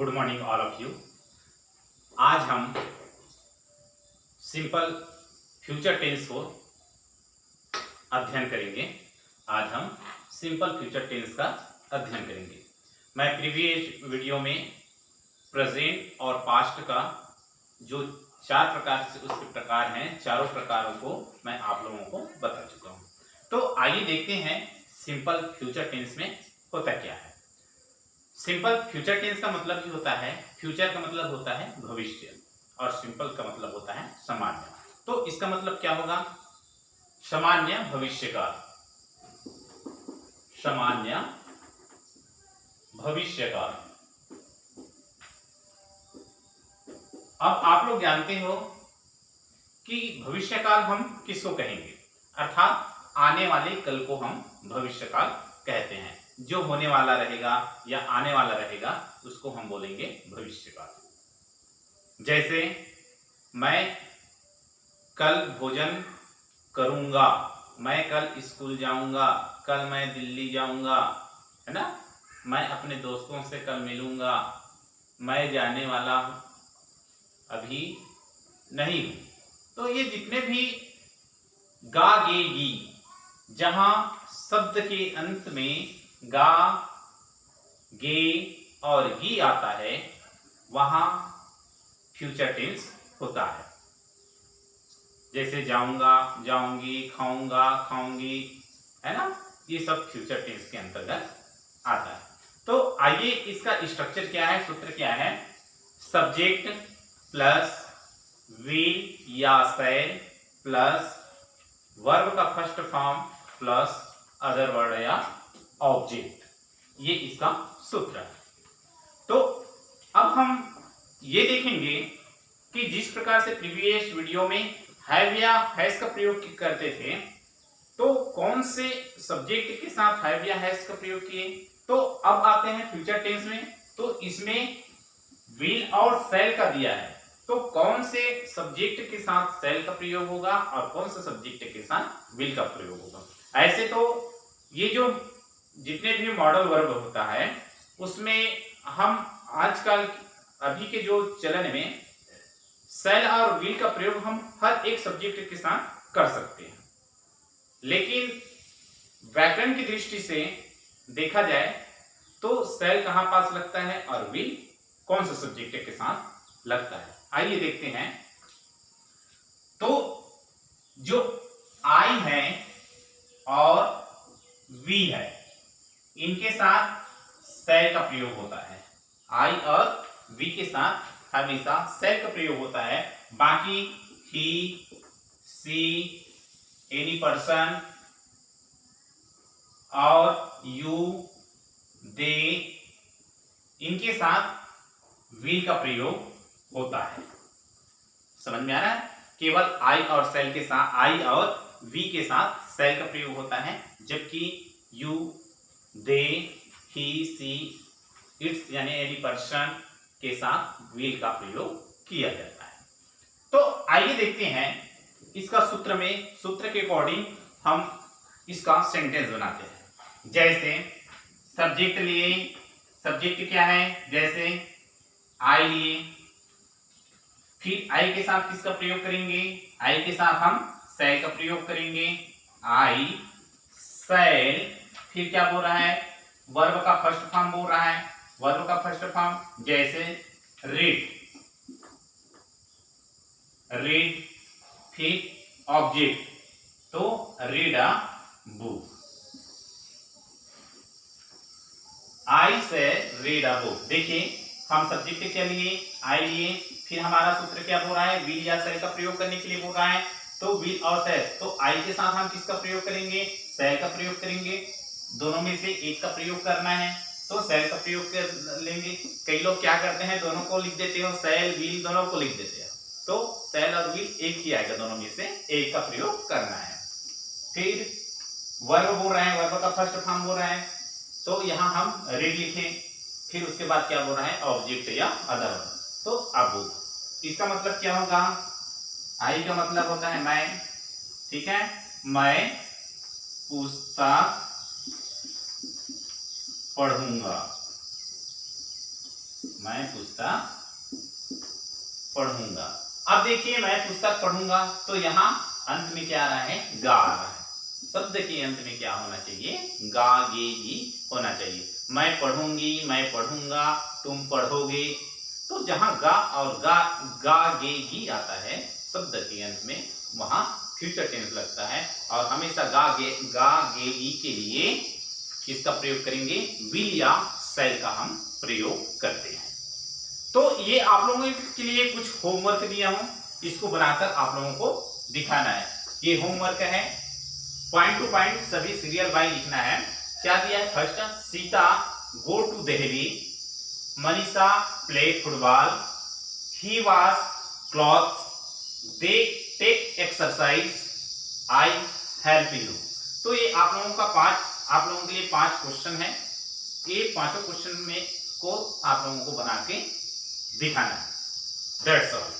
Good morning all of you. आज हम simple future tense को अध्ययन करेंगे। आज हम सिंपल फ्यूचर टेंस का अध्ययन करेंगे। मैं प्रीवियस वीडियो में प्रेजेंट और पास्ट का जो चार प्रकार से उसके प्रकार हैं, चारों प्रकारों को मैं आप लोगों को बता चुका हूं। तो आइए देखते हैं सिंपल फ्यूचर टेंस में होता क्या है। सिंपल फ्यूचर टेंस का मतलब ही होता है, फ्यूचर का मतलब होता है भविष्य और सिंपल का मतलब होता है सामान्य। तो इसका मतलब क्या होगा? सामान्य भविष्य काल, सामान्य भविष्य काल। अब आप लोग जानते हो कि भविष्य काल हम किसको कहेंगे, अर्थात आने वाले कल को हम भविष्य काल कहते हैं। जो होने वाला रहेगा या आने वाला रहेगा उसको हम बोलेंगे भविष्य काल। जैसे मैं कल भोजन करूंगा, मैं कल स्कूल जाऊंगा, कल मैं दिल्ली जाऊंगा, है ना। मैं अपने दोस्तों से कल मिलूंगा, मैं जाने वाला अभी नहीं हूं। तो ये जितने भी गा गे गी, जहां शब्द के अंत में गा गे और गी आता है वहां फ्यूचर टेंस होता है। जैसे जाऊंगा, जाऊंगी, खाऊंगा, खाऊंगी, है ना। ये सब फ्यूचर टेंस के अंतर्गत आता है। तो आइए इसका स्ट्रक्चर क्या है, सूत्र क्या है। सब्जेक्ट प्लस विल या शैल प्लस वर्ब का first form plus other word या ऑब्जेक्ट, ये इसका सूत्र है। तो अब हम ये देखेंगे कि जिस प्रकार से प्रीवियस वीडियो में हैव या हैज का प्रयोग करते थे, तो कौन से सब्जेक्ट के साथ हैव या हैज का प्रयोग किए। तो अब आते हैं फ्यूचर टेंस में, तो इसमें विल और शैल का दिया है, तो कौन से सब्जेक्ट के साथ शैल का प्रयोग होगा और कौन से सब्जेक्ट के साथ विल का प्रयोग होगा। ऐसे तो ये जो जितने भी मॉडल वर्ब होता है उसमें हम आजकल अभी के जो चलन में शैल और विल का प्रयोग हम हर एक सब्जेक्ट के साथ कर सकते हैं, लेकिन व्याकरण की दृष्टि से देखा जाए तो शैल कहां पास लगता है और विल कौन से सब्जेक्ट के साथ लगता है। आइए देखते हैं। तो जो आई है और वी है, इनके साथ शैल का प्रयोग होता है। आई और वी के साथ हमेशा शैल का प्रयोग होता है। बाकी ही, सी, एनी पर्सन और यू, दे, इनके साथ विल का प्रयोग होता है। समझ में आ रहा है? केवल आई और शैल के साथ, आई और वी के साथ शैल का प्रयोग होता है, जबकि you, they, he, she, it's यानी एनी पर्सन के साथ विल का प्रयोग किया जाता है। तो आइए देखते हैं इसका सूत्र में, सूत्र के अकॉर्डिंग हम इसका सेंटेंस बनाते हैं। जैसे सब्जेक्ट लिए, सब्जेक्ट क्या है, जैसे आई लिए, फिर आई के साथ किसका प्रयोग करेंगे, आई के साथ हम शैल का प्रयोग करेंगे। आई शैल, फिर क्या बोल रहा है, वर्ब का फर्स्ट फॉर्म बोल रहा है। वर्ब का फर्स्ट फॉर्म जैसे रीड, रीड, फिर ऑब्जेक्ट, तो रीड अ बुक। आई से रीड अ बुक। देखिए हम सब्जेक्ट क्या लिए, आई लिए, फिर हमारा सूत्र क्या बोल रहा है, विल या शैल का प्रयोग करने के लिए बोल रहा है। तो विल और शैल, तो आई के साथ हम किसका प्रयोग करेंगे, शैल का प्रयोग करेंगे। दोनों में से एक का प्रयोग करना है तो शैल का प्रयोग कर लेंगे। कई लोग क्या करते हैं, दोनों को लिख देते हो, शैल विल दोनों को लिख देते हैं, तो शैल और विल एक ही आएगा, दोनों में से एक का प्रयोग करना है। फिर वर्ब बोल रहे हैं, वर्ब का फर्स्ट फॉर्म बोल रहे हैं, तो यहां हम रीड लिखें। फिर उसके बाद क्या बोल रहा है, ऑब्जेक्ट या अदर, तो अब इसका मतलब क्या होगा, आई का मतलब होता है मैं, ठीक है, मैं पुस्तक पढ़ूंगा, मैं पुस्तक पढ़ूंगा। अब देखिए मैं पुस्तक पढ़ूंगा तो यहाँ अंत में क्या आ रहा है, गा आ रहा है। शब्द के अंत में क्या होना चाहिए, गा गे ही होना चाहिए। मैं पढ़ूंगी, मैं पढ़ूंगा, तुम पढ़ोगे। तो जहां गा और गा गे ही आता है शब्द के अंत में, वहां फ्यूचर टेंस लगता है। और हमेशा गा गे ही के लिए किसका प्रयोग करेंगे, विल या शैल का हम प्रयोग करते हैं। तो ये आप लोगों के लिए कुछ होमवर्क दिया हूं, इसको बनाकर आप लोगों को दिखाना है। ये होमवर्क है, पॉइंट टू पॉइंट सभी सीरियल बाय लिखना है। क्या दिया है, first, Sita go to Delhi, Manisha play football, he wash clothes, they take exercise, I help you. तो ये आप लोगों के लिए 5 क्वेश्चन है। ये पांचों क्वेश्चन में को आप लोगों को बना के दिखाना है। That's all.